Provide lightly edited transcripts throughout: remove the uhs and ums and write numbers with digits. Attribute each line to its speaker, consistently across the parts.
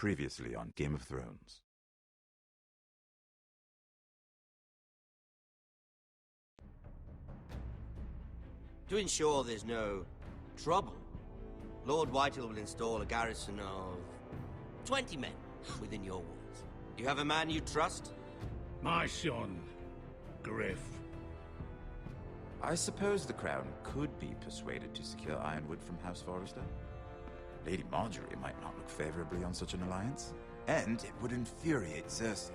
Speaker 1: Previously on Game of Thrones.
Speaker 2: To ensure there's no trouble, Lord Whitehill will install a garrison of 20 men within your walls. You have a man you trust?
Speaker 3: My son, Griff.
Speaker 1: I suppose the Crown could be persuaded to secure Ironwood from House Forrester. Lady Marjorie might not look favorably on such an alliance, and it would infuriate Cersei.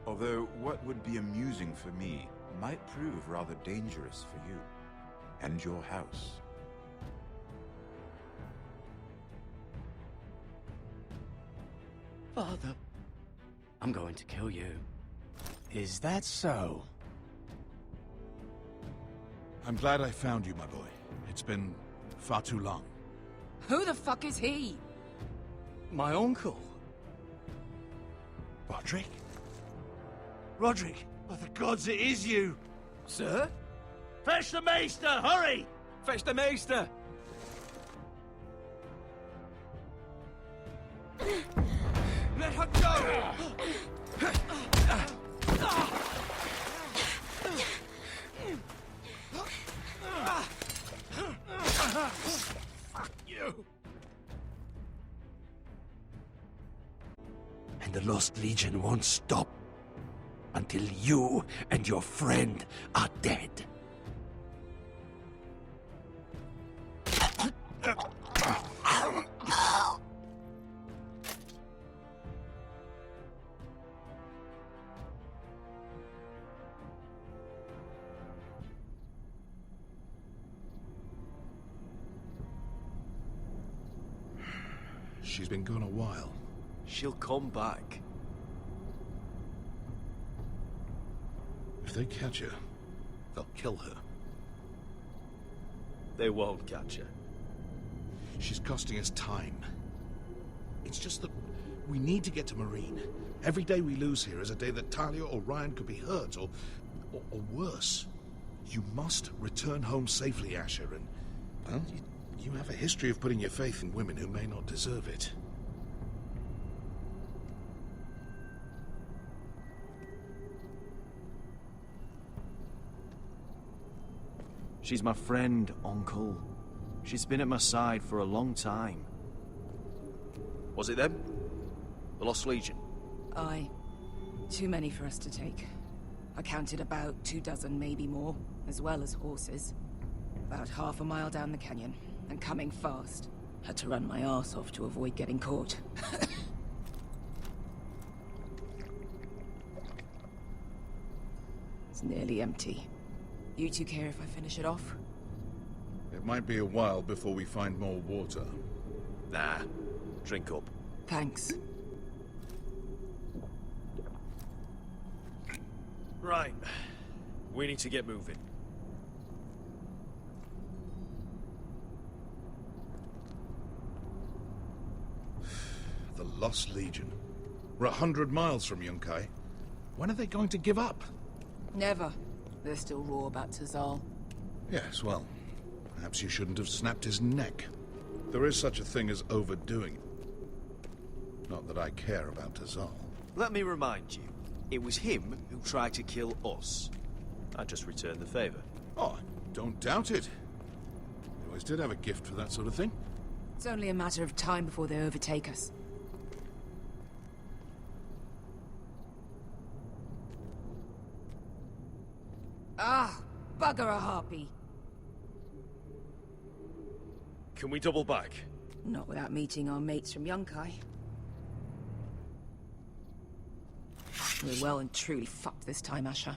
Speaker 1: Although what would be amusing for me might prove rather dangerous for you and your house.
Speaker 4: Father, I'm going to kill you. Is that so?
Speaker 3: I'm glad I found you, my boy. It's been far too long.
Speaker 5: Who the fuck is he?
Speaker 4: My uncle.
Speaker 3: Roderick? Roderick! By the gods, it is you!
Speaker 4: Sir?
Speaker 3: Fetch the Maester, hurry!
Speaker 4: Fetch the Maester!
Speaker 3: Let her go! Fuck you!
Speaker 6: And the Lost Legion won't stop until you and your friend are dead.
Speaker 3: She's been gone a while.
Speaker 4: She'll come back.
Speaker 3: If they catch her, they'll kill her.
Speaker 4: They won't catch her.
Speaker 3: She's costing us time. It's just that we need to get to Marine. Every day we lose here is a day that Talia or Ryan could be hurt, or worse. You must return home safely, Asher, and, well, you have a history of putting your faith in women who may not deserve it.
Speaker 4: She's my friend, Uncle. She's been at my side for a long time. Was it them? The Lost Legion?
Speaker 5: Aye. Too many for us to take. I counted about 24, maybe more, as well as horses. About half a mile down the canyon, and coming fast. Had to run my arse off to avoid getting caught. It's nearly empty. You two care if I finish it off?
Speaker 3: It might be a while before we find more water.
Speaker 4: Nah. Drink up.
Speaker 5: Thanks.
Speaker 4: Right. We need to get moving.
Speaker 3: The Lost Legion. We're 100 miles from Yunkai. When are they going to give up?
Speaker 5: Never. They're still raw about Tazal.
Speaker 3: Yes, well, perhaps you shouldn't have snapped his neck. There is such a thing as overdoing it. Not that I care about Tazal.
Speaker 4: Let me remind you, it was him who tried to kill us. I just returned the favor.
Speaker 3: Oh, don't doubt it. You always did have a gift for that sort of thing.
Speaker 5: It's only a matter of time before they overtake us. Ah, bugger a harpy.
Speaker 4: Can we double back?
Speaker 5: Not without meeting our mates from Yunkai. We're well and truly fucked this time, Asher.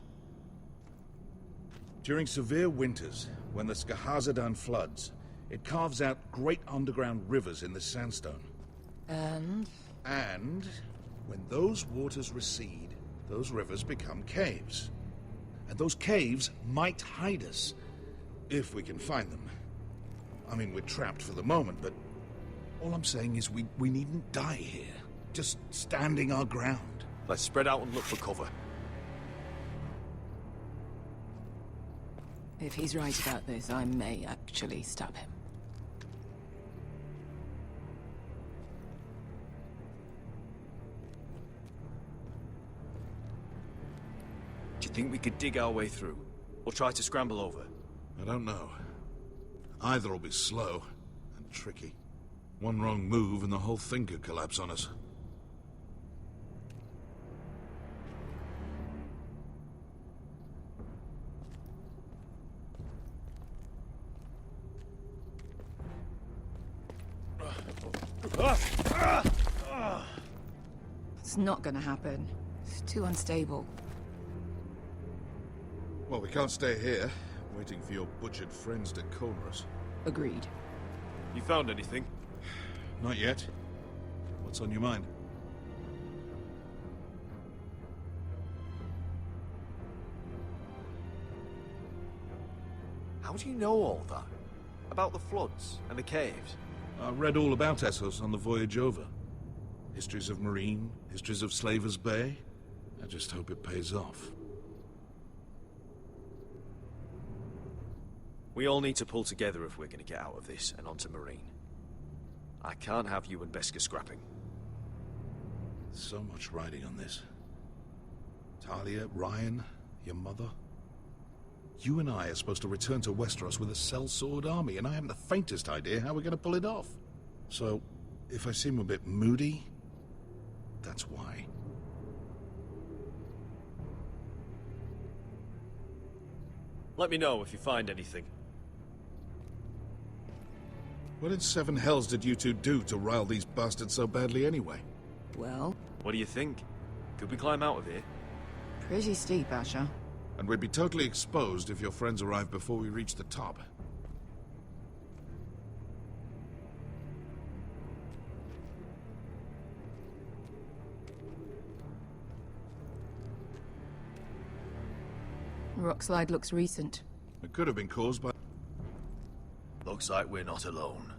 Speaker 3: During severe winters, when the Skahazadan floods, it carves out great underground rivers in the sandstone.
Speaker 5: And
Speaker 3: when those waters recede, those rivers become caves. And those caves might hide us, if we can find them. I mean, we're trapped for the moment, but all I'm saying is we needn't die here. Just standing our ground.
Speaker 4: Let's spread out and look for cover.
Speaker 5: if he's right about this, I may actually stab him.
Speaker 4: Think we could dig our way through? Or try to scramble over?
Speaker 3: I don't know. Either will be slow and tricky. One wrong move and the whole thing could collapse on us.
Speaker 5: It's not gonna happen. It's too unstable.
Speaker 3: Well, we can't stay here, waiting for your butchered friends to corner us.
Speaker 5: Agreed.
Speaker 4: You found anything?
Speaker 3: Not yet. What's on your mind?
Speaker 4: How do you know all that? About the floods and the caves?
Speaker 3: I read all about Essos on the voyage over. Histories of Marine, histories of Slaver's Bay. I just hope it pays off.
Speaker 4: We all need to pull together if we're going to get out of this and onto Marine. I can't have you and Beskar scrapping.
Speaker 3: So much riding on this. Talia, Ryan, your mother. You and I are supposed to return to Westeros with a sellsword army, and I haven't the faintest idea how we're going to pull it off. So, if I seem a bit moody, that's why.
Speaker 4: Let me know if you find anything.
Speaker 3: What in seven hells did you two do to rile these bastards so badly anyway?
Speaker 5: Well,
Speaker 4: What do you think? Could we climb out of here?
Speaker 5: pretty steep, Asher.
Speaker 3: And we'd be totally exposed if your friends arrived before we reached the top.
Speaker 5: Rockslide looks recent.
Speaker 3: It could have been caused by...
Speaker 4: Looks like we're not alone.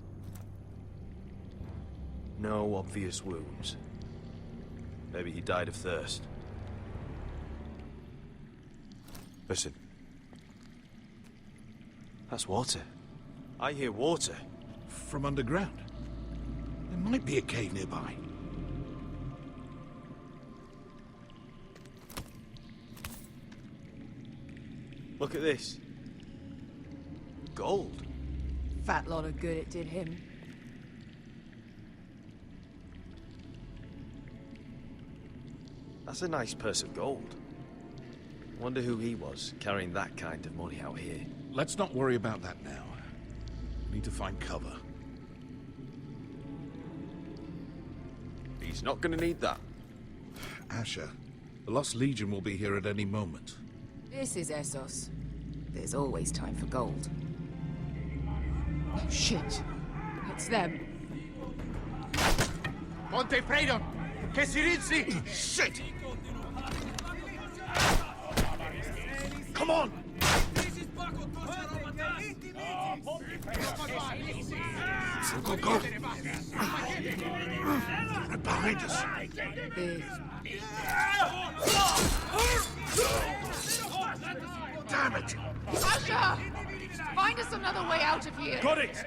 Speaker 4: No obvious wounds. Maybe he died of thirst. Listen. That's water. I hear water.
Speaker 3: from underground. There might be a cave nearby.
Speaker 4: Look at this. Gold.
Speaker 5: Fat lot of good it did him.
Speaker 4: That's a nice purse of gold. Wonder who he was, carrying that kind of money out here.
Speaker 3: Let's not worry about that now. We need to find cover.
Speaker 4: He's not gonna need that.
Speaker 3: Asher, the Lost Legion will be here at any moment.
Speaker 5: This is Essos. There's always time for gold. Oh, shit. It's them.
Speaker 7: Ponte Freydon! Che si rizzi!
Speaker 3: Shit! Come on! Go, go! Right behind us! Damn it!
Speaker 5: Asher! Find us another way out of here!
Speaker 4: Got it!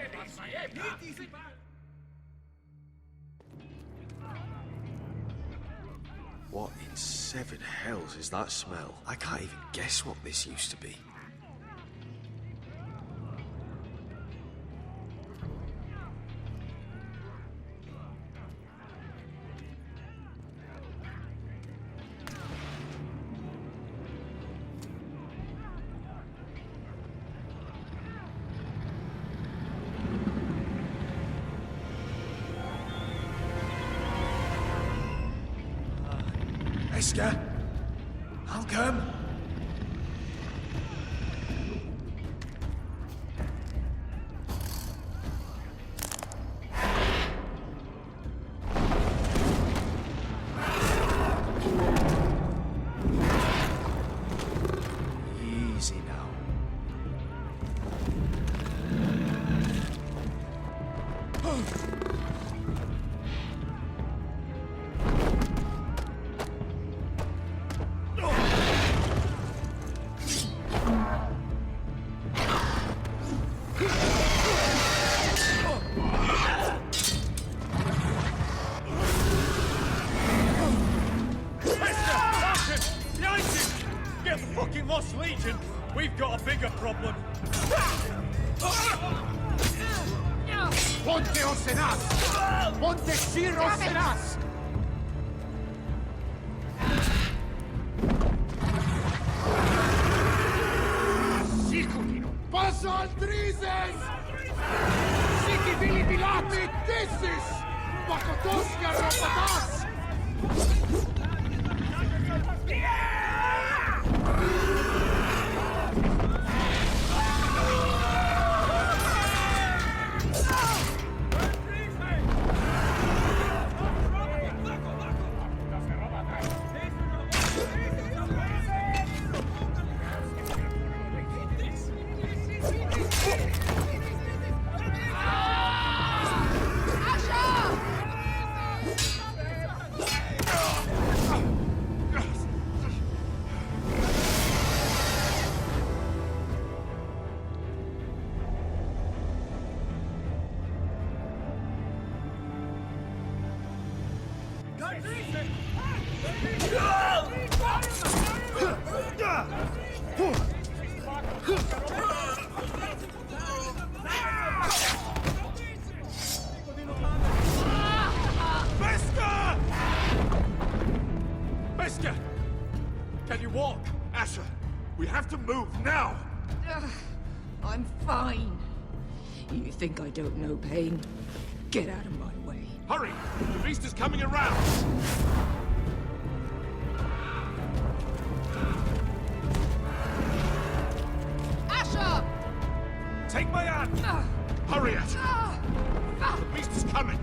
Speaker 4: What in seven hells is that smell? I can't even guess what this used to be. Beskar, I'll come. Easy now.
Speaker 7: bigger problem. Ponte Osenas! Ponte Sir Osenas! Siculino! Passa al Drises! Siki Vili Bilati Dissis! Bakotoska Rapatas! Can you walk? Asher, we have to move now!
Speaker 5: I'm fine. You think I don't know pain? Get out of my way.
Speaker 7: Hurry! The beast is coming around!
Speaker 5: Asher!
Speaker 7: Take my hand! Hurry, Asher! The beast is coming!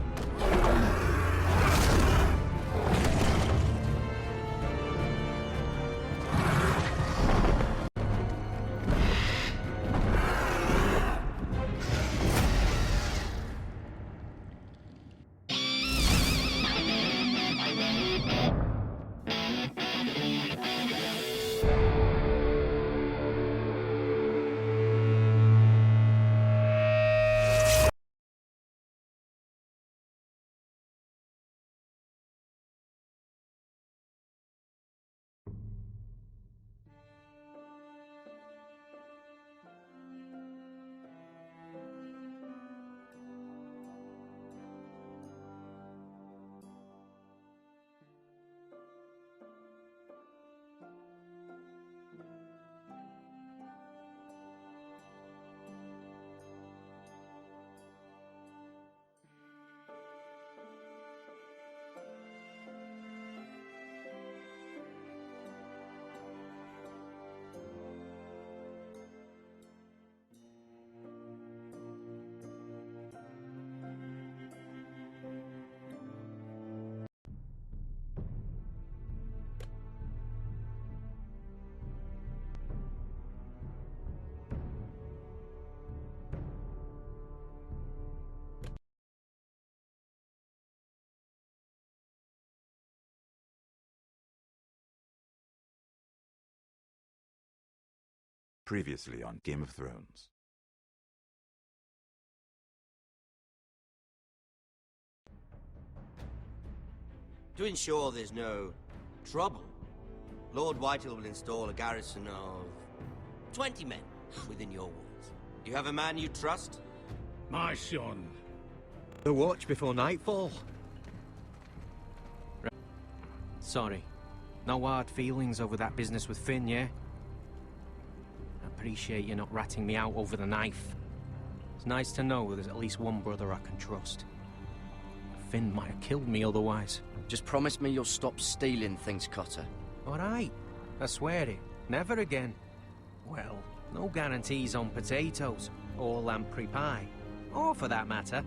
Speaker 1: Previously on Game of Thrones.
Speaker 2: To ensure there's no trouble, Lord Whitehill will install a garrison of 20 men within your walls. Do you have a man you trust?
Speaker 7: My son.
Speaker 6: The watch before nightfall.
Speaker 8: Sorry. No hard feelings over that business with Finn, yeah? I appreciate you not ratting me out over the knife. It's nice to know there's at least one brother I can trust. Finn might have killed me otherwise.
Speaker 9: Just promise me you'll stop stealing things, Cotter.
Speaker 8: All right. I swear it. Never again. Well, no guarantees on potatoes, or lamprey pie. Or for that matter.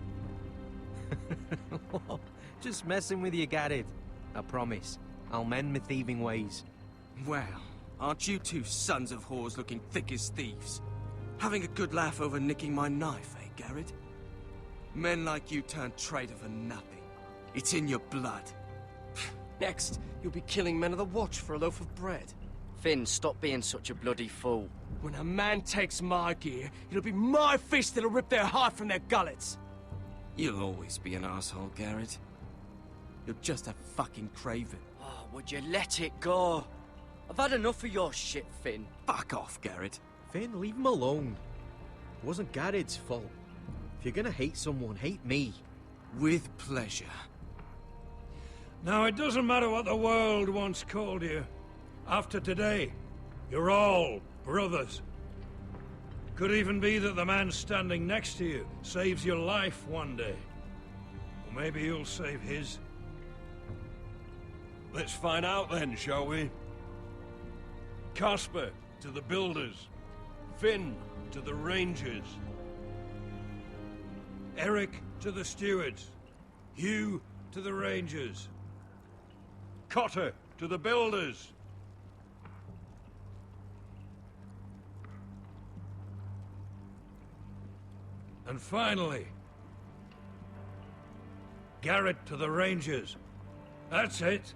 Speaker 8: Just messing with you, Garrett. I promise. I'll mend my thieving ways.
Speaker 10: Well, aren't you two sons of whores looking thick as thieves? Having a good laugh over nicking my knife, eh, Garrett? Men like you turn traitor for nothing. It's in your blood. Next, you'll be killing men of the Watch for a loaf of bread.
Speaker 9: Finn, stop being such a bloody fool.
Speaker 10: When a man takes my gear, it'll be my fist that'll rip their heart from their gullets. You'll always be an asshole, Garrett. You're just a fucking craven.
Speaker 9: Oh, would you let it go? I've had enough of your shit, Finn.
Speaker 10: Fuck off, Garrett.
Speaker 8: Finn, leave him alone. It wasn't Garrett's fault. If you're gonna hate someone, hate me.
Speaker 10: With pleasure.
Speaker 7: Now, it doesn't matter what the world once called you. After today, you're all brothers. Could even be that the man standing next to you saves your life one day. Or maybe you'll save his. Let's find out then, shall we? Casper to the builders. Finn to the rangers. Eric to the stewards. Hugh to the rangers. Cotter to the builders. And finally, Garrett to the rangers. That's it.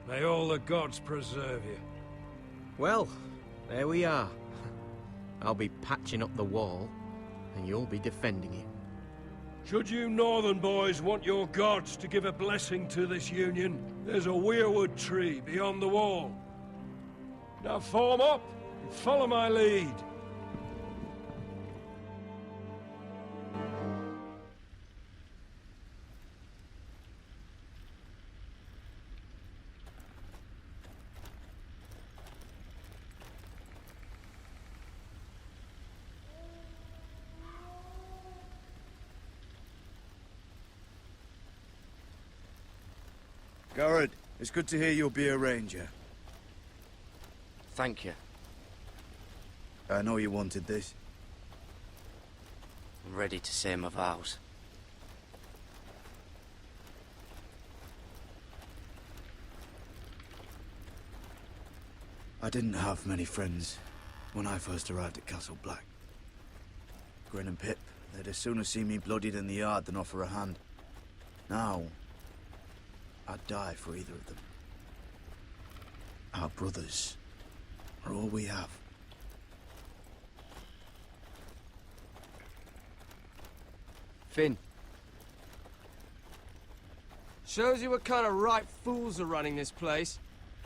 Speaker 7: May all the gods preserve you.
Speaker 8: Well, there we are. I'll be patching up the wall, and you'll be defending it.
Speaker 7: Should you northern boys want your gods to give a blessing to this union, there's a weirwood tree beyond the wall. Now form up and follow my lead.
Speaker 11: Garrett, it's good to hear you'll be a ranger.
Speaker 9: Thank you.
Speaker 11: I know you wanted this.
Speaker 9: I'm ready to say my vows.
Speaker 11: I didn't have many friends when I first arrived at Castle Black. Grin and Pip, they'd as soon have seen me bloodied in the yard than offer a hand. Now, I'd die for either of them. Our brothers are all we have.
Speaker 9: Finn.
Speaker 10: Shows you what kind of ripe fools are running this place.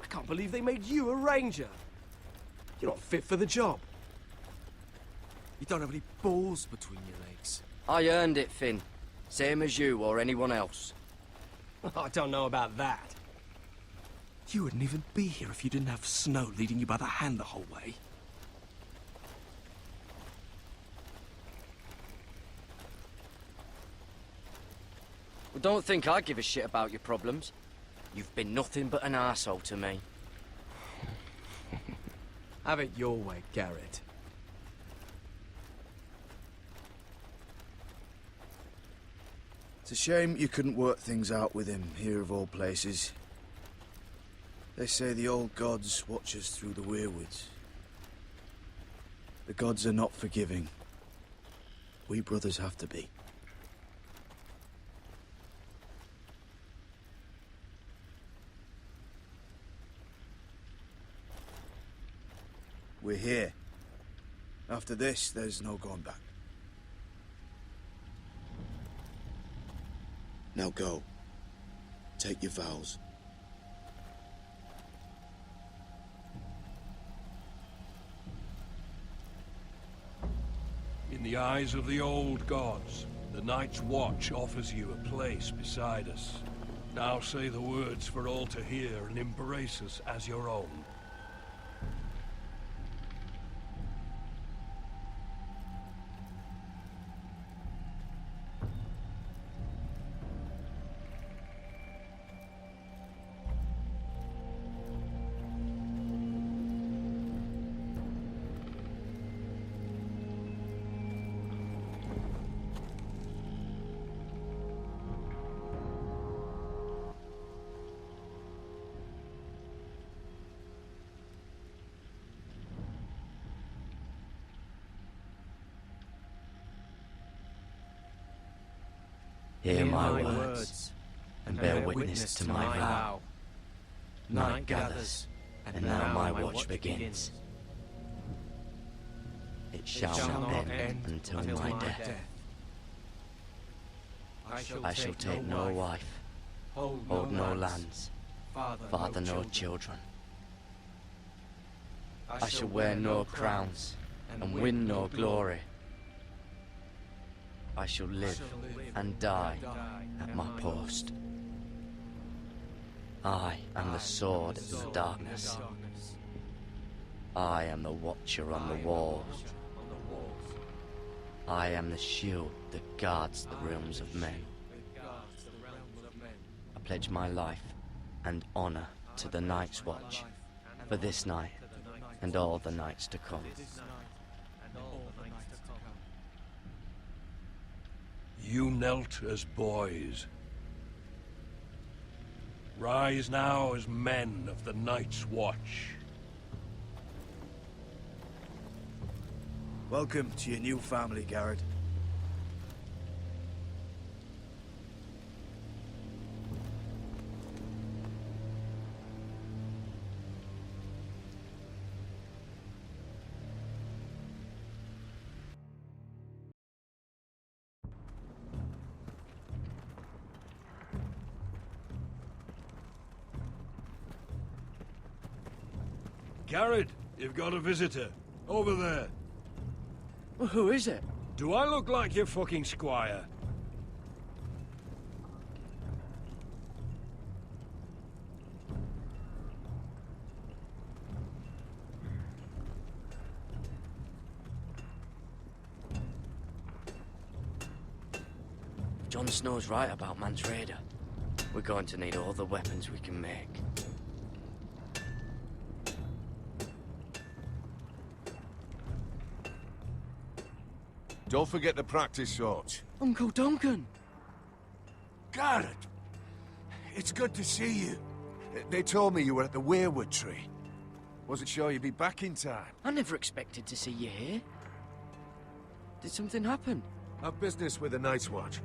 Speaker 10: I can't believe they made you a ranger. You're not fit for the job. You don't have any balls between your legs.
Speaker 9: I earned it, Finn. Same as you or anyone else.
Speaker 10: I don't know about that. You wouldn't even be here if you didn't have Snow leading you by the hand the whole way.
Speaker 9: Well, don't think I give a shit about your problems. You've been nothing but an arsehole to me.
Speaker 10: Have it your way, Garrett.
Speaker 11: It's a shame you couldn't work things out with him here of all places. They say the old gods watch us through the weirwoods. The gods are not forgiving. We brothers have to be. We're here. After this, there's no going back. Now go. Take your vows.
Speaker 7: In the eyes of the old gods, the Night's Watch offers you a place beside us. Now say the words for all to hear and embrace us as your own.
Speaker 9: Hear my words, and bear witness to my vow. Night gathers, and now my watch begins. It shall not end until my death. I shall take no wife, hold no lands, father no children. I shall wear no crowns, and win no glory. I shall live and die at my post. I am the sword in the darkness. I am the watcher on the walls. I am the shield that guards the realms of men. I pledge my life and honor to the Night's Watch for this night and all the nights to come.
Speaker 7: You knelt as boys. Rise now as men of the Night's Watch.
Speaker 11: Welcome to your new family, Garrett.
Speaker 7: Garrett, you've got a visitor. Over there.
Speaker 9: Well, who is it?
Speaker 7: Do I look like your fucking squire?
Speaker 9: Jon Snow's right about Mance Rayder. We're going to need all the weapons we can make.
Speaker 3: Don't forget the practice swords.
Speaker 9: Uncle Duncan!
Speaker 3: Garrett! It's good to see you. They told me you were at the Weirwood tree. Wasn't sure you'd be back in time.
Speaker 9: I never expected to see you here. Did something happen?
Speaker 3: I've business with the Night's Watch.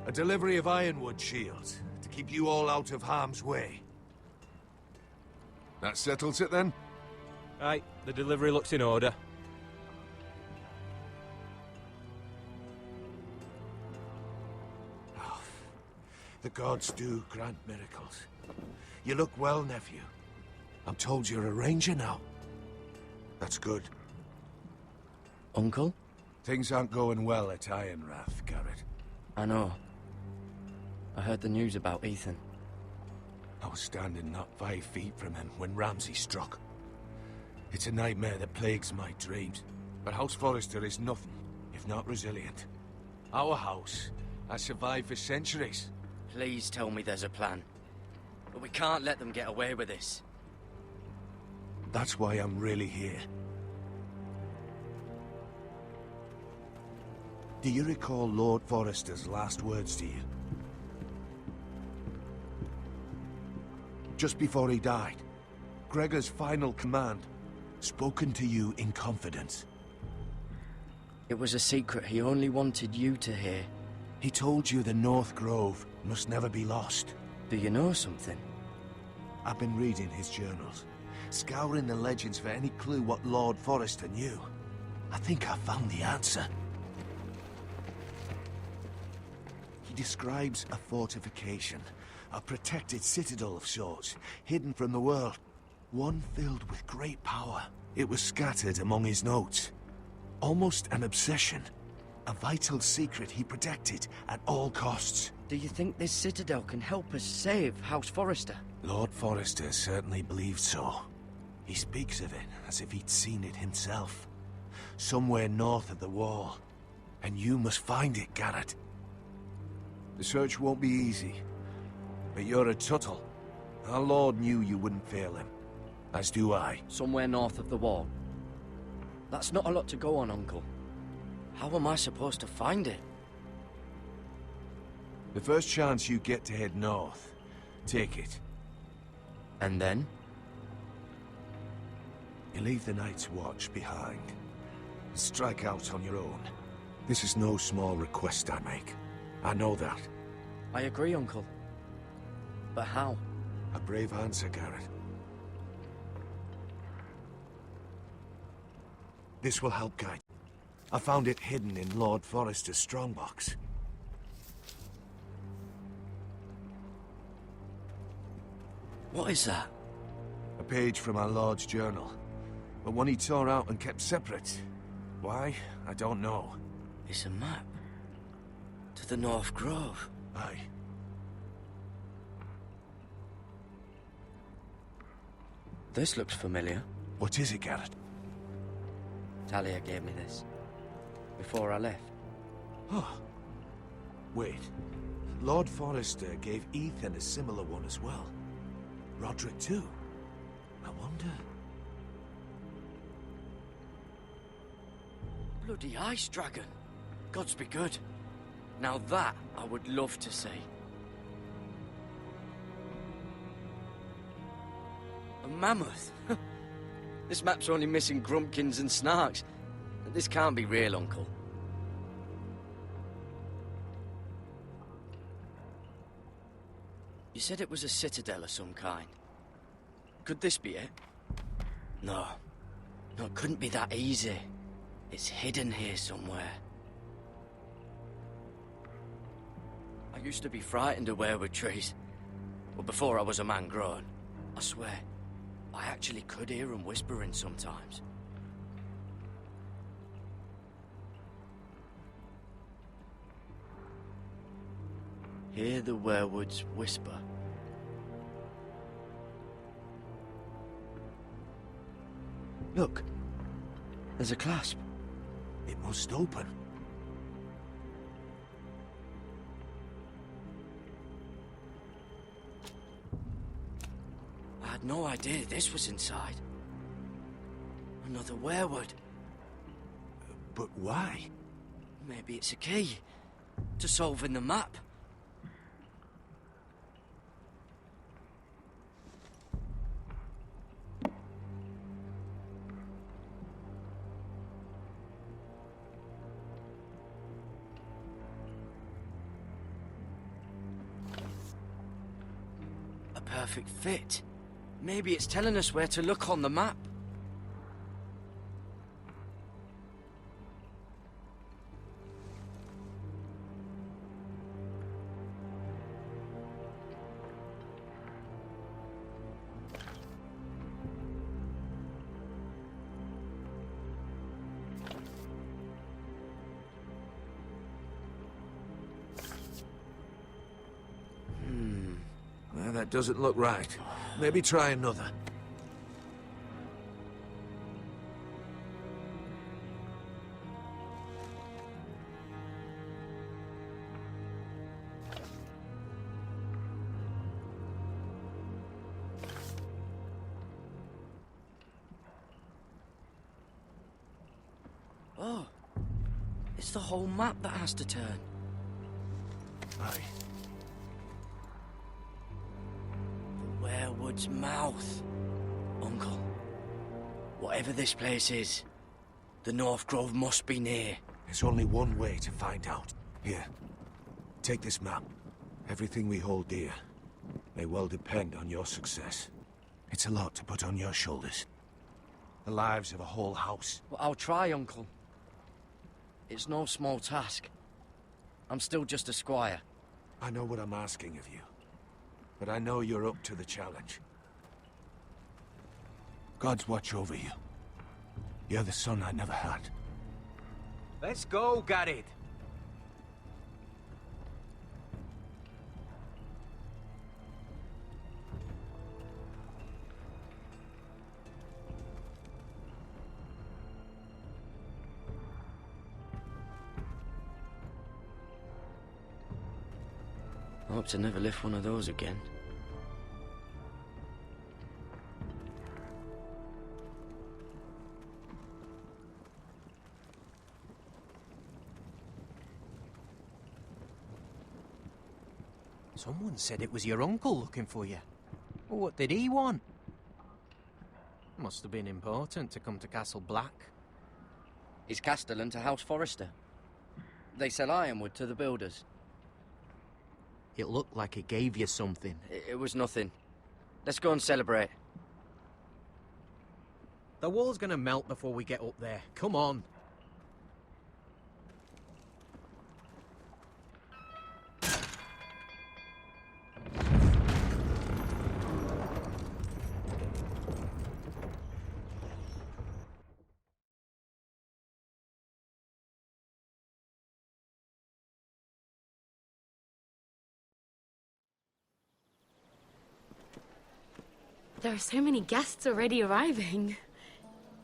Speaker 3: A delivery of ironwood shields to keep you all out of harm's way. That settles it then?
Speaker 12: Aye, the delivery looks in order.
Speaker 3: The gods do grant miracles. You look well, nephew. I'm told you're a ranger now. That's good.
Speaker 9: Uncle?
Speaker 3: Things aren't going well at Ironrath, Garrett.
Speaker 9: I know. I heard the news about Ethan.
Speaker 3: I was standing not 5 feet from him when Ramsay struck. It's a nightmare that plagues my dreams. But House Forrester is nothing if not resilient. Our house has survived for centuries.
Speaker 9: Please tell me there's a plan. But we can't let them get away with this.
Speaker 3: That's why I'm really here. Do you recall Lord Forrester's last words to you? Just before he died, Gregor's final command, spoken to you in confidence.
Speaker 9: It was a secret he only wanted you to hear.
Speaker 3: He told you the North Grove must never be lost.
Speaker 9: Do you know something?
Speaker 3: I've been reading his journals, scouring the legends for any clue what Lord Forrester knew. I think I found the answer. He describes a fortification, a protected citadel of sorts, hidden from the world. One filled with great power. It was scattered among his notes. Almost an obsession. A vital secret he protected at all costs.
Speaker 9: Do you think this citadel can help us save House Forrester?
Speaker 3: Lord Forrester certainly believed so. He speaks of it as if he'd seen it himself. Somewhere north of the wall. And you must find it, Garrett. The search won't be easy. But you're a Tuttle. Our Lord knew you wouldn't fail him. As do I.
Speaker 9: Somewhere north of the wall. That's not a lot to go on, Uncle. How am I supposed to find it?
Speaker 3: The first chance you get to head north, take it.
Speaker 9: And then?
Speaker 3: You leave the Night's Watch behind. And strike out on your own. This is no small request I make. I know that.
Speaker 9: I agree, Uncle. But how?
Speaker 3: A brave answer, Garrett. This will help guide. I found it hidden in Lord Forrester's strongbox.
Speaker 9: What is that?
Speaker 3: A page from our Lord's journal. But one he tore out and kept separate.
Speaker 6: Why? I don't know.
Speaker 9: It's a map. To the North Grove.
Speaker 6: Aye.
Speaker 9: This looks familiar.
Speaker 6: What is it, Garrett?
Speaker 9: Talia gave me this. Before I left.
Speaker 6: Oh. Wait. Lord Forrester gave Ethan a similar one as well. Roderick too. I wonder...
Speaker 9: Bloody ice dragon. Gods be good. Now that I would love to see. A mammoth. This map's only missing grumpkins and snarks. This can't be real, Uncle. You said it was a citadel of some kind. Could this be it? No. No, it couldn't be that easy. It's hidden here somewhere. I used to be frightened of weirwood trees. But before I was a man grown, I swear, I actually could hear them whispering sometimes. Hear the werewoods whisper. Look, there's a clasp.
Speaker 6: It must open.
Speaker 9: I had no idea this was inside. Another werewood.
Speaker 6: But why?
Speaker 9: Maybe it's a key to solving the map. A perfect fit. Maybe it's telling us where to look on the map.
Speaker 6: Well, that doesn't look right. Maybe try another.
Speaker 9: Oh, it's the whole map that has to turn.
Speaker 6: Aye.
Speaker 9: The werewood's mouth. Uncle, whatever this place is, the North Grove must be near.
Speaker 6: There's only one way to find out. Here, take this map. Everything we hold dear may well depend on your success. It's a lot to put on your shoulders. The lives of a whole house.
Speaker 9: Well, I'll try, Uncle. It's no small task. I'm still just a squire.
Speaker 6: I know what I'm asking of you, but I know you're up to the challenge. Gods watch over you. You're the son I never had.
Speaker 8: Let's go, Garrett.
Speaker 9: I hope to never lift one of those again.
Speaker 8: Someone said it was your uncle looking for you. Well, what did he want? Must have been important to come to Castle Black.
Speaker 9: He's castellan to House Forrester. They sell ironwood to the builders.
Speaker 8: It looked like he gave you something.
Speaker 9: It was nothing. Let's go and celebrate.
Speaker 8: The wall's gonna melt before we get up there. Come on.
Speaker 13: There are so many guests already arriving.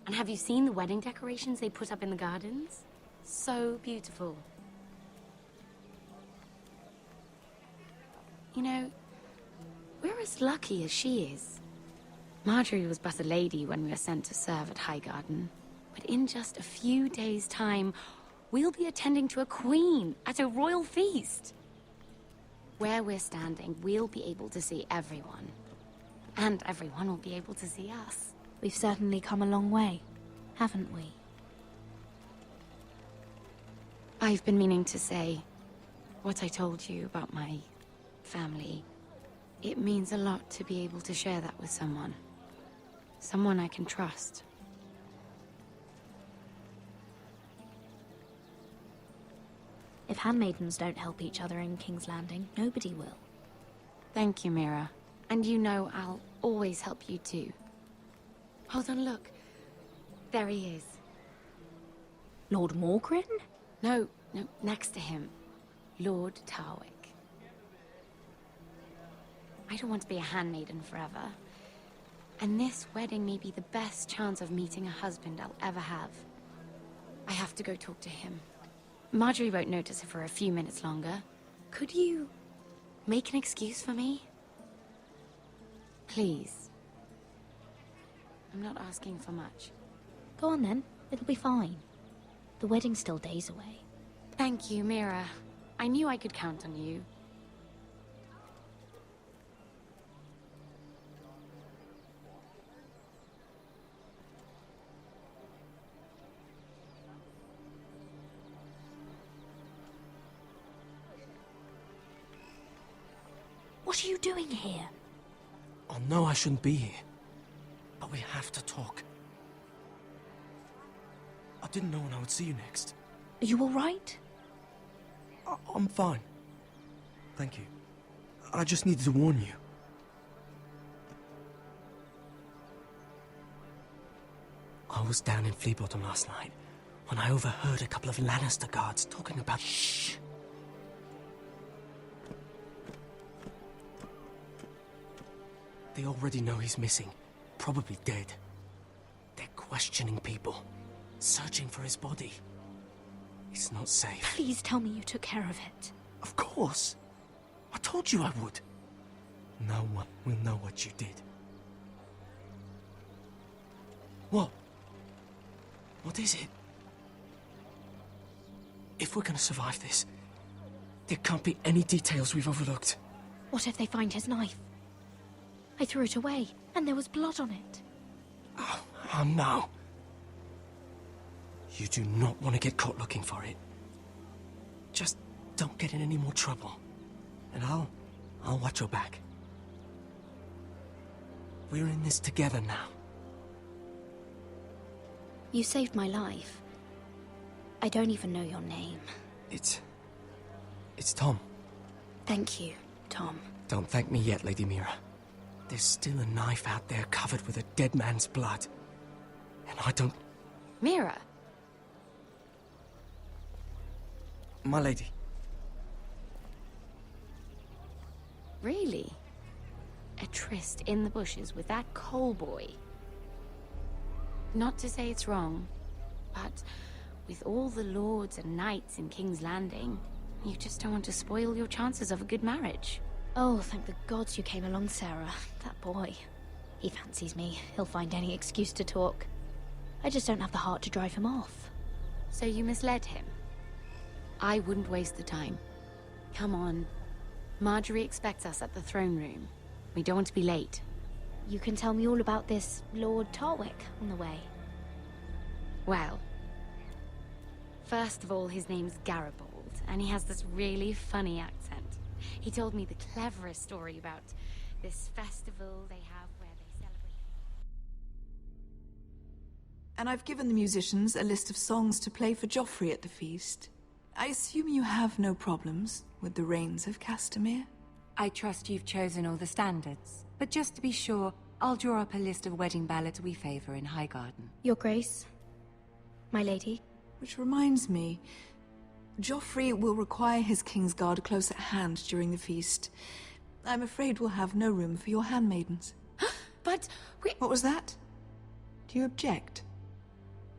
Speaker 13: And have you seen the wedding decorations they put up in the gardens? So beautiful. You know, we're as lucky as she is. Marjorie was but a lady when we were sent to serve at Highgarden. But in just a few days' time, we'll be attending to a queen at a royal feast. Where we're standing, we'll be able to see everyone. And everyone will be able to see us.
Speaker 14: We've certainly come a long way, haven't we?
Speaker 13: I've been meaning to say what I told you about my family. It means a lot to be able to share that with someone. Someone I can trust.
Speaker 14: If handmaidens don't help each other in King's Landing, nobody will.
Speaker 13: Thank you, Mira. And you know I'll always help you too. Hold on, look. There he is.
Speaker 14: Lord Morgrin?
Speaker 13: No, next to him. Lord Tarwick. I don't want to be a handmaiden forever. And this wedding may be the best chance of meeting a husband I'll ever have. I have to go talk to him. Marjorie won't notice it for a few minutes longer. Could you make an excuse for me? Please. I'm not asking for much.
Speaker 14: Go on then. It'll be fine. The wedding's still days away.
Speaker 13: Thank you, Mira. I knew I could count on you.
Speaker 14: What are you doing here?
Speaker 10: I know I shouldn't be here, but we have to talk. I didn't know when I would see you next.
Speaker 14: Are you all right?
Speaker 10: I'm fine. Thank you. I just needed to warn you. I was down in Fleabottom last night when I overheard a couple of Lannister guards talking about... Shh! They already know he's missing, probably dead. They're questioning people, searching for his body. It's not safe.
Speaker 14: Please tell me you took care of it.
Speaker 10: Of course. I told you I would. No one will know what you did. What? What is it? If we're gonna survive this, there can't be any details we've overlooked.
Speaker 14: What if they find his knife? I threw it away, and there was blood on it.
Speaker 10: Oh no. You do not want to get caught looking for it. Just don't get in any more trouble. And I'll watch your back. We're in this together now.
Speaker 14: You saved my life. I don't even know your name.
Speaker 10: It's Tom.
Speaker 14: Thank you, Tom.
Speaker 10: Don't thank me yet, Lady Mira. There's still a knife out there covered with a dead man's blood. And I don't...
Speaker 13: Mira!
Speaker 10: My lady.
Speaker 13: Really? A tryst in the bushes with that coal boy? Not to say it's wrong, but with all the lords and knights in King's Landing, you just don't want to spoil your chances of a good marriage.
Speaker 14: Oh, thank the gods you came along, Sarah. That boy. He fancies me. He'll find any excuse to talk. I just don't have the heart to drive him off.
Speaker 13: So you misled him? I wouldn't waste the time. Come on. Marjorie expects us at the throne room. We don't want to be late.
Speaker 14: You can tell me all about this Lord Tarwick on the way.
Speaker 13: Well, first of all, his name's Garibaldi, and he has this really funny accent. He told me the cleverest story about this festival they have where they celebrate.
Speaker 15: And I've given the musicians a list of songs to play for Joffrey at the feast. I assume you have no problems with the Rains of Castamere?
Speaker 5: I trust you've chosen all the standards. But just to be sure, I'll draw up a list of wedding ballads we favor in Highgarden.
Speaker 14: Your Grace, my lady.
Speaker 15: Which reminds me, Joffrey will require his Kingsguard close at hand during the feast. I'm afraid we'll have no room for your handmaidens.
Speaker 13: But we...
Speaker 15: What was that? Do you object?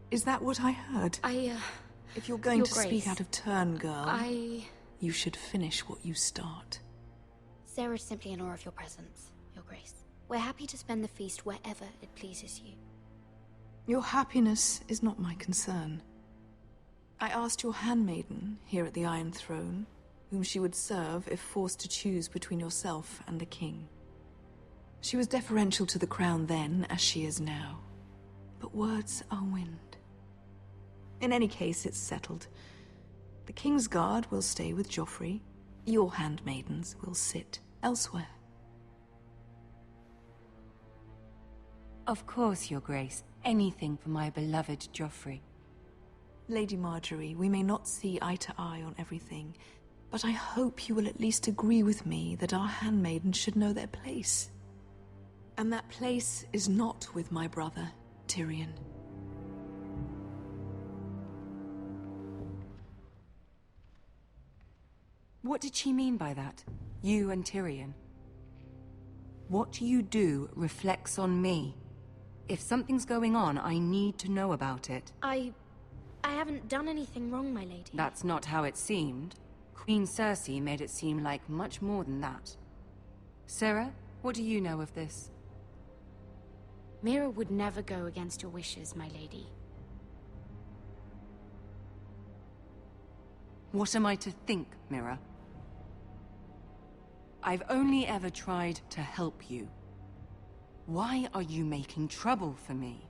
Speaker 15: Is that what I heard?
Speaker 14: If you're going to
Speaker 15: Grace, speak out of turn, girl,
Speaker 14: you
Speaker 15: should finish what you start.
Speaker 14: Sarah's simply in awe of your presence, Your Grace. We're happy to spend the feast wherever it pleases you.
Speaker 15: Your happiness is not my concern. I asked your handmaiden here at the Iron Throne whom she would serve if forced to choose between yourself and the king. She was deferential to the crown then, as she is now. But words are wind. In any case, it's settled. The King's Guard will stay with Joffrey. Your handmaidens will sit elsewhere.
Speaker 5: Of course, Your Grace. Anything for my beloved Joffrey.
Speaker 15: Lady Marjorie, we may not see eye to eye on everything, but I hope you will at least agree with me that our handmaidens should know their place. And that place is not with my brother, Tyrion.
Speaker 5: What did she mean by that? You and Tyrion? What you do reflects on me. If something's going on, I need to know about it.
Speaker 14: I haven't done anything wrong, my lady.
Speaker 5: That's not how it seemed. Queen Cersei made it seem like much more than that. Sarah, what do you know of this?
Speaker 13: Mira would never go against your wishes, my lady.
Speaker 5: What am I to think, Mira? I've only ever tried to help you. Why are you making trouble for me?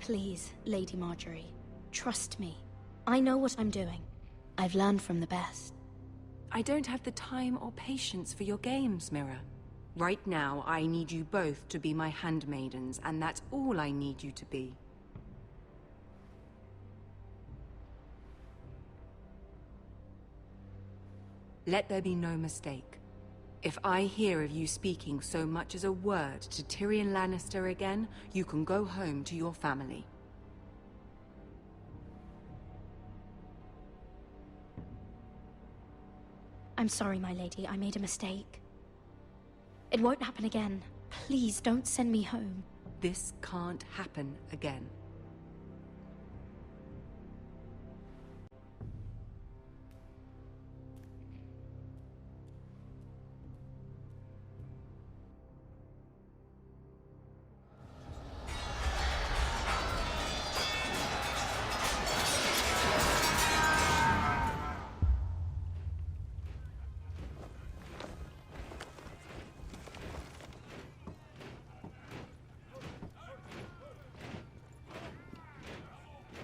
Speaker 14: Please, Lady Marjorie, trust me. I know what I'm doing. I've learned from the best.
Speaker 5: I don't have the time or patience for your games, Mira. Right now, I need you both to be my handmaidens, and that's all I need you to be. Let there be no mistake. If I hear of you speaking so much as a word to Tyrion Lannister again, you can go home to your family.
Speaker 14: I'm sorry, my lady. I made a mistake. It won't happen again. Please, don't send me home.
Speaker 5: This can't happen again.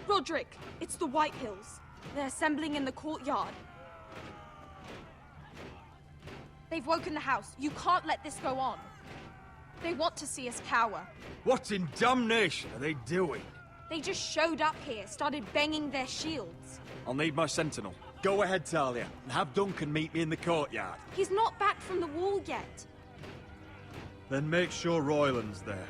Speaker 16: Roderick, it's the White Hills. They're assembling in the courtyard. They've woken the house. You can't let this go on. They want to see us cower.
Speaker 12: What in damnation are they doing?
Speaker 16: They just showed up here, started banging their shields.
Speaker 4: I'll need my sentinel. Go ahead, Talia, and have Duncan meet me in the courtyard.
Speaker 16: He's not back from the wall yet.
Speaker 4: Then make sure Royland's there.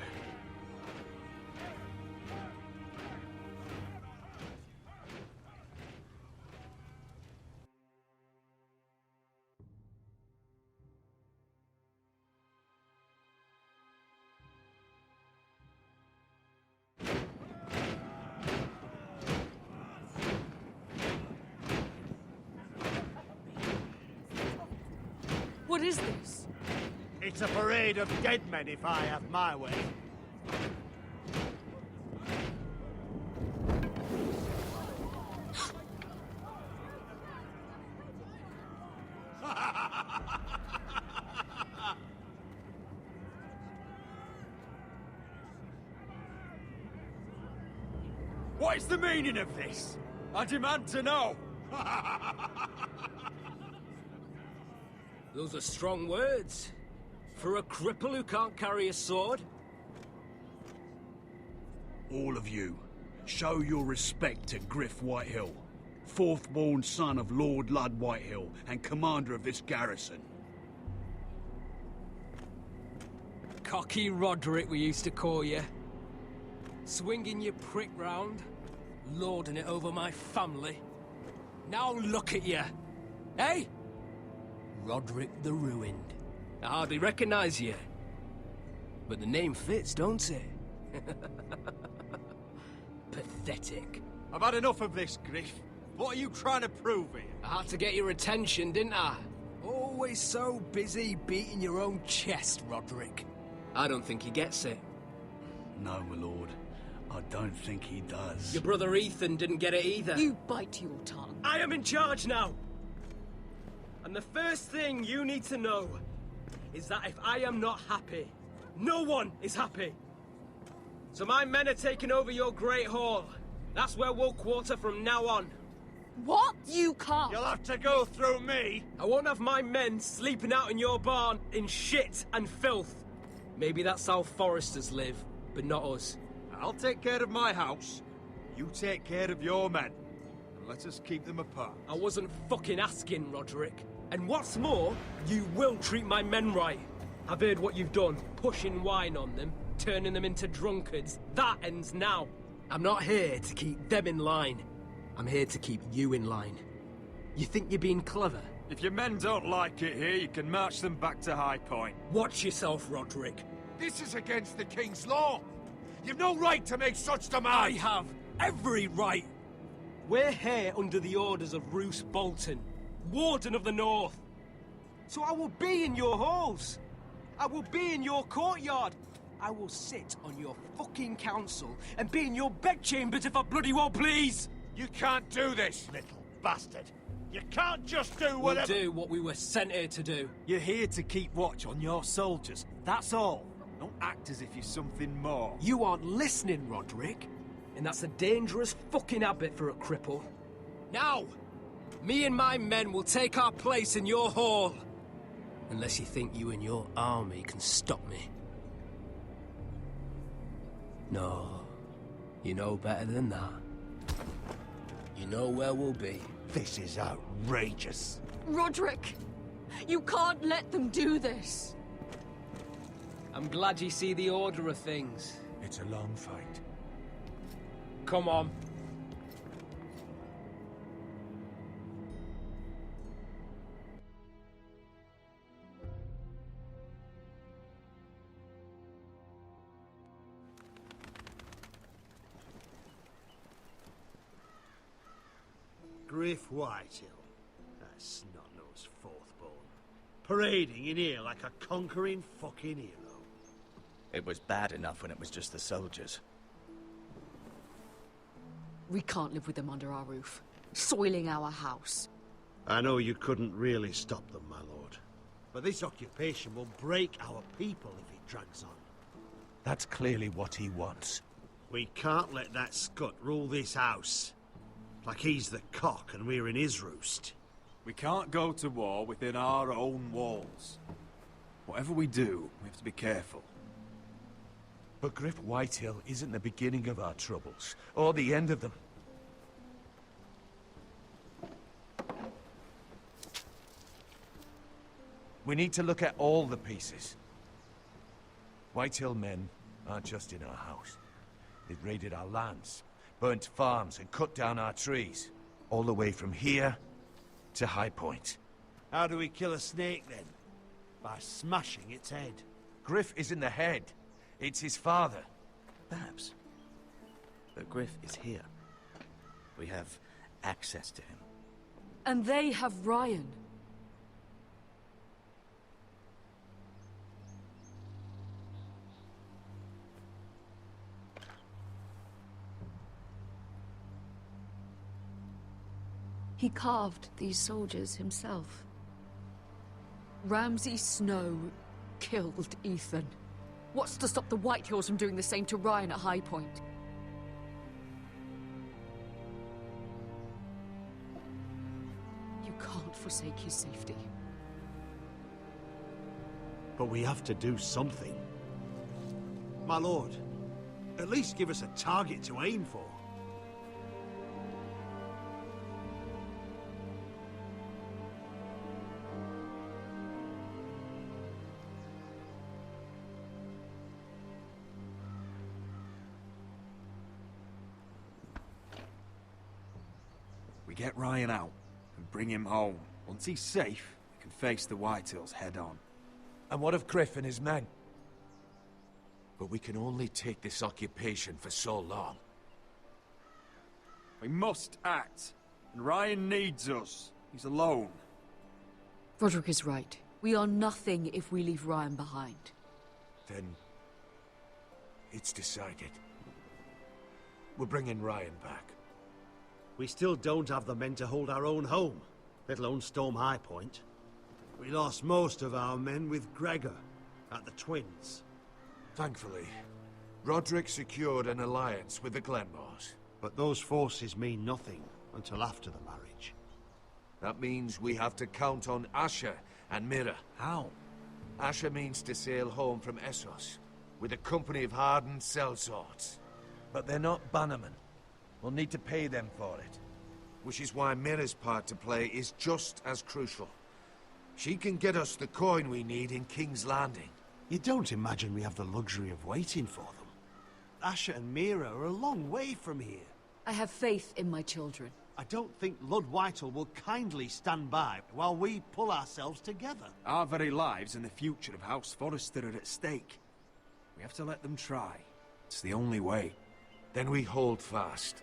Speaker 16: What is this?
Speaker 17: It's a parade of dead men, if I have my way.
Speaker 12: What is the meaning of this? I demand to know!
Speaker 18: Those are strong words. For a cripple who can't carry a sword?
Speaker 3: All of you, show your respect to Griff Whitehill, fourth-born son of Lord Ludd Whitehill and commander of this garrison.
Speaker 18: Cocky Roderick, we used to call you. Swinging your prick round, lording it over my family. Now look at you. Hey? Roderick the Ruined. I hardly recognize you. But the name fits, don't it? Pathetic.
Speaker 12: I've had enough of this, Griff. What are you trying to prove here?
Speaker 18: I had to get your attention, didn't I? Always so busy beating your own chest, Roderick. I don't think he gets it.
Speaker 11: No, my lord. I don't think he does.
Speaker 18: Your brother Ethan didn't get it either.
Speaker 19: You bite your tongue.
Speaker 18: I am in charge now! And the first thing you need to know is that if I am not happy, no one is happy. So my men are taking over your Great Hall. That's where we'll quarter from now on.
Speaker 19: What? You can't.
Speaker 12: You'll have to go through me.
Speaker 18: I won't have my men sleeping out in your barn in shit and filth. Maybe that's how Foresters live, but not us.
Speaker 12: I'll take care of my house. You take care of your men. And let us keep them apart.
Speaker 18: I wasn't fucking asking, Roderick. And what's more, you will treat my men right. I've heard what you've done, pushing wine on them, turning them into drunkards. That ends now. I'm not here to keep them in line. I'm here to keep you in line. You think you're being clever?
Speaker 12: If your men don't like it here, you can march them back to High Point.
Speaker 18: Watch yourself, Roderick.
Speaker 6: This is against the King's law. You've no right to make such demands.
Speaker 18: I have every right. We're here under the orders of Roose Bolton, Warden of the North. So I will be in your halls. I will be in your courtyard. I will sit on your fucking council and be in your bedchambers if I bloody well please.
Speaker 12: You can't do this, little bastard. You can't just do whatever—
Speaker 18: We'll do what we were sent here to do.
Speaker 12: You're here to keep watch on your soldiers. That's all. Don't act as if you're something more.
Speaker 18: You aren't listening, Roderick. And that's a dangerous fucking habit for a cripple. Now, me and my men will take our place in your hall. Unless you think you and your army can stop me. No, you know better than that. You know where we'll be.
Speaker 12: This is outrageous.
Speaker 19: Roderick, you can't let them do this.
Speaker 18: I'm glad you see the order of things.
Speaker 6: It's a long fight.
Speaker 18: Come on.
Speaker 17: Griff Whitehill, that snot-nosed fourth-born, parading in here like a conquering fucking hero.
Speaker 11: It was bad enough when it was just the soldiers.
Speaker 19: We can't live with them under our roof, soiling our house.
Speaker 17: I know you couldn't really stop them, my lord. But this occupation will break our people if it drags on.
Speaker 6: That's clearly what he wants.
Speaker 17: We can't let that scut rule this house. Like he's the cock and we're in his roost.
Speaker 12: We can't go to war within our own walls. Whatever we do, we have to be careful.
Speaker 6: But Griff Whitehill isn't the beginning of our troubles, or the end of them. We need to look at all the pieces. Whitehill men aren't just in our house. They've raided our lands, burnt farms and cut down our trees. All the way from here to High Point.
Speaker 17: How do we kill a snake, then? By smashing its head.
Speaker 6: Griff isn't the head. It's his father.
Speaker 11: Perhaps. But Griff is here. We have access to him.
Speaker 19: And they have Ryan. He carved these soldiers himself. Ramsay Snow killed Ethan. What's to stop the Whitehills from doing the same to Ryan at High Point? You can't forsake his safety.
Speaker 17: But we have to do something. My lord, at least give us a target to aim for.
Speaker 12: We get Ryan out and bring him home. Once he's safe, we can face the Whitehills head-on.
Speaker 6: And what of Griff and his men? But we can only take this occupation for so long.
Speaker 12: We must act. And Ryan needs us. He's alone.
Speaker 19: Roderick is right. We are nothing if we leave Ryan behind.
Speaker 6: Then... it's decided. We're bringing Ryan back.
Speaker 17: We still don't have the men to hold our own home, let alone storm High Point. We lost most of our men with Gregor at the Twins.
Speaker 6: Thankfully, Roderick secured an alliance with the Glenmores.
Speaker 17: But those forces mean nothing until after the marriage.
Speaker 6: That means we have to count on Asher and Mira.
Speaker 12: How?
Speaker 6: Asher means to sail home from Essos, with a company of hardened sellswords.
Speaker 20: But they're not bannermen. We'll need to pay them for it.
Speaker 6: Which is why Mira's part to play is just as crucial. She can get us the coin we need in King's Landing.
Speaker 17: You don't imagine we have the luxury of waiting for them? Asher and Mira are a long way from here.
Speaker 19: I have faith in my children.
Speaker 17: I don't think Lord Whitehall will kindly stand by while we pull ourselves together.
Speaker 12: Our very lives and the future of House Forrester are at stake. We have to let them try. It's the only way.
Speaker 6: Then we hold fast.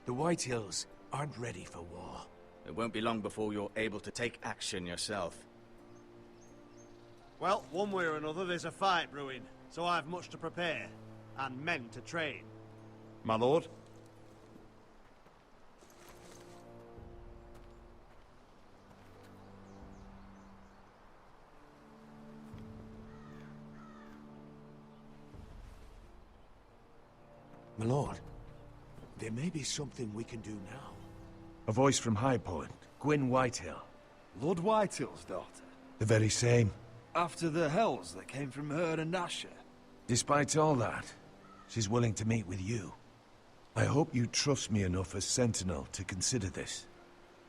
Speaker 6: The Whitehills aren't ready for war.
Speaker 11: It won't be long before you're able to take action yourself.
Speaker 17: Well, one way or another, there's a fight brewing, so I've much to prepare, and men to train.
Speaker 20: My lord?
Speaker 6: My lord, there may be something we can do now.
Speaker 20: A voice from High Point. Gwyn Whitehill.
Speaker 12: Lord Whitehill's daughter.
Speaker 20: The very same.
Speaker 12: After the hells that came from her and Asher.
Speaker 20: Despite all that, she's willing to meet with you. I hope you trust me enough as Sentinel to consider this.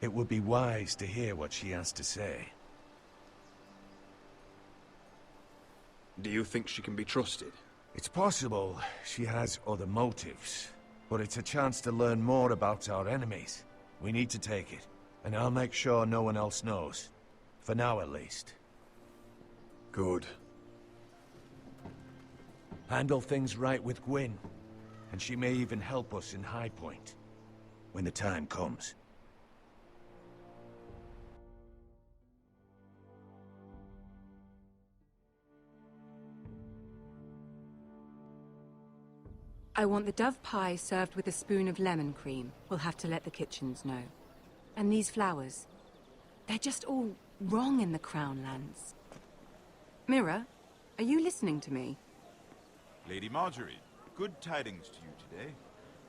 Speaker 20: It would be wise to hear what she has to say.
Speaker 4: Do you think she can be trusted?
Speaker 20: It's possible she has other motives, but it's a chance to learn more about our enemies. We need to take it, and I'll make sure no one else knows. For now, at least.
Speaker 4: Good.
Speaker 20: Handle things right with Gwyn, and she may even help us in High Point, when the time comes.
Speaker 5: I want the dove pie served with a spoon of lemon cream. We'll have to let the kitchens know. And these flowers. They're just all wrong in the Crown lands. Mira, are you listening to me?
Speaker 1: Lady Marjorie, good tidings to you today.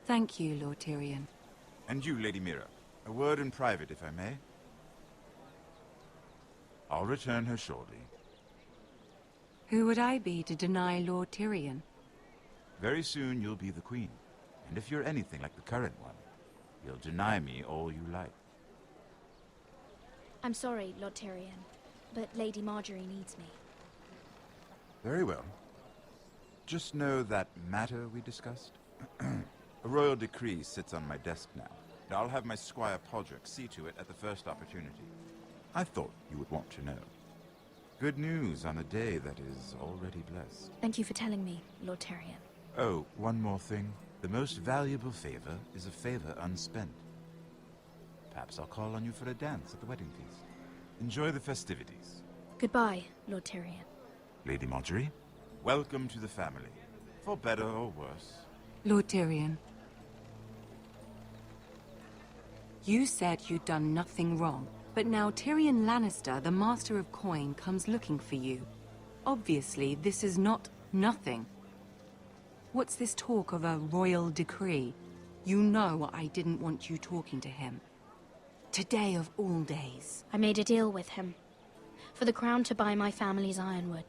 Speaker 5: Thank you, Lord Tyrion.
Speaker 1: And you, Lady Mira. A word in private, if I may. I'll return her shortly.
Speaker 5: Who would I be to deny Lord Tyrion?
Speaker 1: Very soon you'll be the queen. And if you're anything like the current one, you'll deny me all you like.
Speaker 14: I'm sorry, Lord Tyrion, but Lady Marjorie needs me.
Speaker 1: Very well. Just know that matter we discussed? A royal decree sits on my desk now. And I'll have my Squire Podrick see to it at the first opportunity. I thought you would want to know. Good news on a day that is already blessed.
Speaker 14: Thank you for telling me, Lord Tyrion.
Speaker 1: Oh, one more thing. The most valuable favor is a favor unspent. Perhaps I'll call on you for a dance at the wedding feast. Enjoy the festivities.
Speaker 14: Goodbye, Lord Tyrion.
Speaker 1: Lady Marjorie, welcome to the family. For better or worse.
Speaker 5: Lord Tyrion. You said you'd done nothing wrong, but now Tyrion Lannister, the Master of Coin, comes looking for you. Obviously, this is not nothing. What's this talk of a royal decree? You know I didn't want you talking to him. Today of all days.
Speaker 14: I made a deal with him. For the crown to buy my family's ironwood.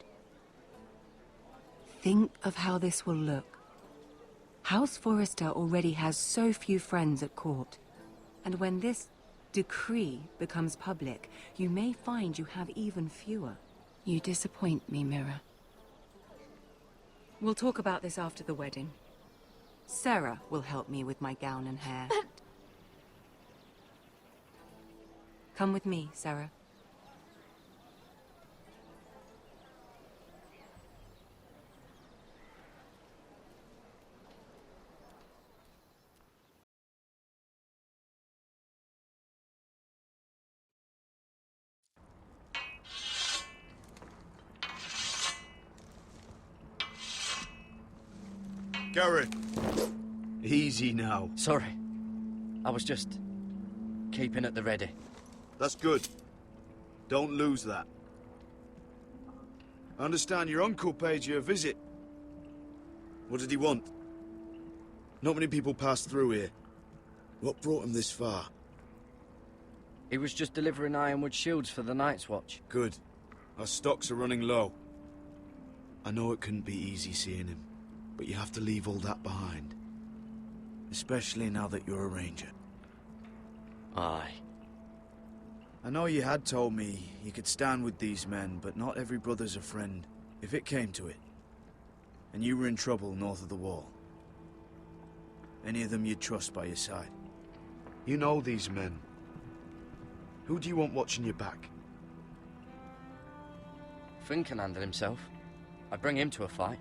Speaker 5: Think of how this will look. House Forrester already has so few friends at court. And when this decree becomes public, you may find you have even fewer. You disappoint me, Mira. We'll talk about this after the wedding. Sarah will help me with my gown and hair.
Speaker 14: But...
Speaker 21: Come with me, Sarah.
Speaker 11: Garrett! Easy now.
Speaker 9: Sorry. I was just keeping at the ready.
Speaker 11: That's good. Don't lose that. I understand your uncle paid you a visit. What did he want? Not many people pass through here. What brought him this far?
Speaker 9: He was just delivering ironwood shields for the Night's Watch.
Speaker 11: Good. Our stocks are running low. I know it couldn't be easy seeing him, but you have to leave all that behind. Especially now that you're a ranger.
Speaker 9: Aye.
Speaker 11: I know you had told me you could stand with these men, but not every brother's a friend, if it came to it. And you were in trouble north of the wall. Any of them you'd trust by your side. You know these men. Who do you want watching your back?
Speaker 9: Finn can handle himself. I'd bring him to a fight.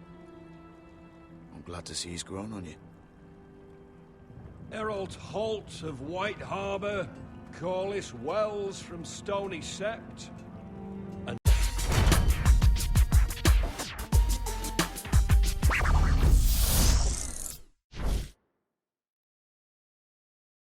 Speaker 11: I'm glad to see he's grown on you.
Speaker 7: Errol Holt of White Harbour, Corliss Wells from Stony Sept,